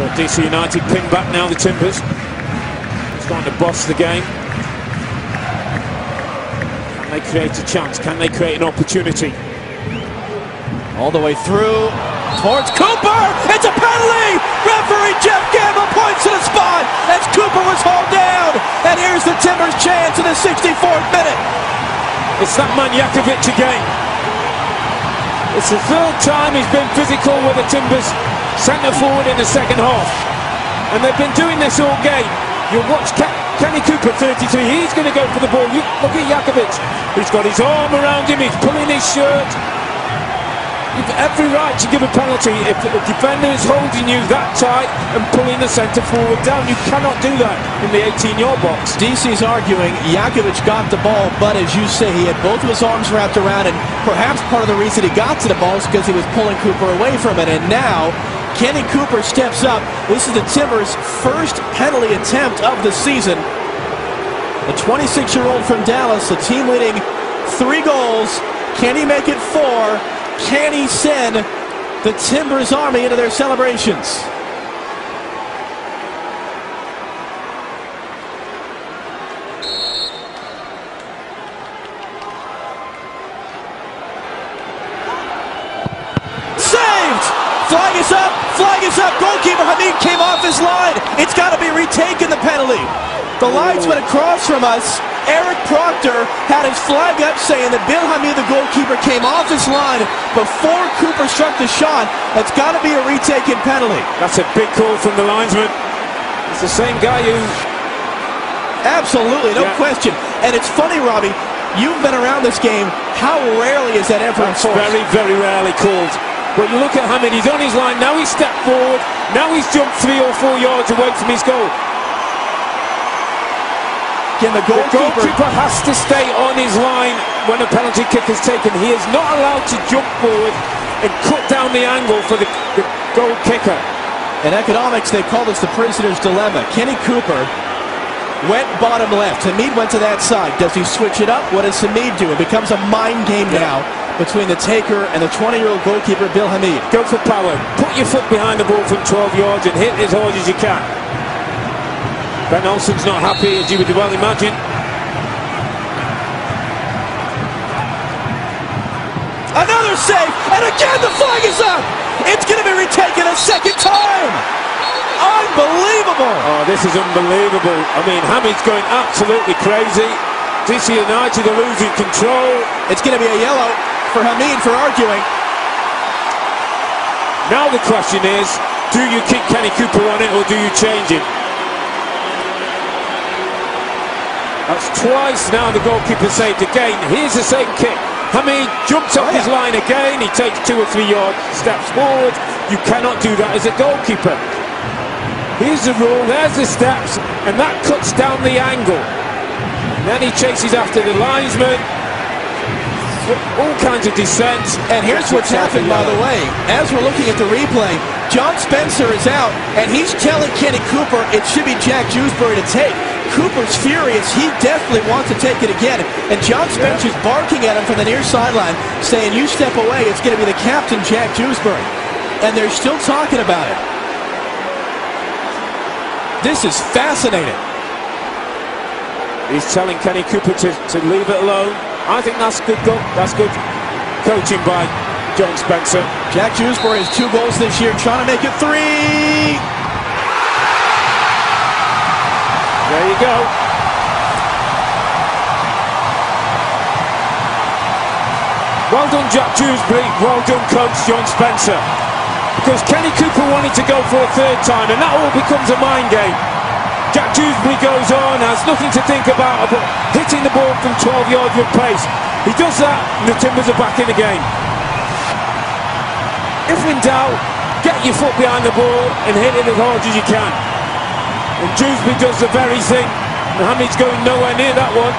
But DC United pin back now, the Timbers. Starting to boss the game. Can they create a chance? Can they create an opportunity? All the way through towards Cooper. It's a penalty. Referee Jeff Gamble points to the spot as Cooper was hauled down. And here's the Timbers' chance in the 64th minute. It's that man Jakovic again. It's the third time he's been physical with the Timbers centre forward in the second half. And they've been doing this all game. You'll watch Kenny Cooper, 33, he's going to go for the ball. Look at Jakovic. He's got his arm around him, he's pulling his shirt. You've every right to give a penalty if the defender is holding you that tight and pulling the centre forward down. You cannot do that in the 18-yard box. DC's arguing Jakovic got the ball, but as you say, he had both of his arms wrapped around it. Perhaps part of the reason he got to the ball is because he was pulling Cooper away from it. And now, Kenny Cooper steps up. This is the Timbers' first penalty attempt of the season. The 26-year-old from Dallas, the team leading 3 goals. Can he make it 4? Can he send the Timbers Army into their celebrations? Saved! Flag is up! Flag is up! Goalkeeper Hamid came off his line. It's got to be retaken, the penalty. The linesman across from us, Eric Proctor, had his flag up saying that Bill Hamid, the goalkeeper, came off his line before Cooper struck the shot. That's got to be a retaken penalty. That's a big call from the linesman. It's the same guy who... Absolutely, no question. And it's funny, Robbie, you've been around this game. How rarely is that ever enforced? Very, very rarely called. But you look at Hamid, he's on his line, now he's stepped forward, now he's jumped 3 or 4 yards away from his goal. Again, the goalkeeper has to stay on his line when a penalty kick is taken. He is not allowed to jump forward and cut down the angle for the goal kicker. In economics, they call this the prisoner's dilemma. Kenny Cooper went bottom left. Hamid went to that side. Does he switch it up? What does Hamid do? It becomes a mind game now between the taker and the 20-year-old goalkeeper, Bill Hamid. Go for power. Put your foot behind the ball from 12 yards and hit as hard as you can. Ben Olsen's not happy, as you would well imagine. Another save, and again the flag is up! It's going to be retaken a second time! Unbelievable! Oh, this is unbelievable. I mean, Hamid's going absolutely crazy. DC United are losing control. It's going to be a yellow for Hamid for arguing. Now the question is, do you keep Kenny Cooper on it or do you change him? That's twice now the goalkeeper saved again. Here's the same kick. Hamid jumps off his line again. He takes 2 or 3 yard steps forward. You cannot do that as a goalkeeper. Here's the rule. There's the steps. And that cuts down the angle. And then he chases after the linesman. All kinds of descent. And here's what's happened, by the way. As we're looking at the replay, John Spencer is out. And he's telling Kenny Cooper it should be Jack Dewsbury to take. Cooper's furious. He definitely wants to take it again. And John Spencer's barking at him from the near sideline, saying, you step away, it's going to be the captain, Jack Dewsbury. And they're still talking about it. This is fascinating. He's telling Kenny Cooper to leave it alone. I think that's good. That's good coaching by John Spencer. Jack Dewsbury has 2 goals this year, trying to make it 3. There you go. Well done, Jack Dewsbury. Well done, coach John Spencer. Because Kenny Cooper wanted to go for a 3rd time, and that all becomes a mind game. Jack Dewsbury goes on, has nothing to think about hitting the ball from 12 yards with pace. He does that, and the Timbers are back in the game. If in doubt, get your foot behind the ball and hit it as hard as you can. And Dewsbury does the very thing. Hamid's going nowhere near that one.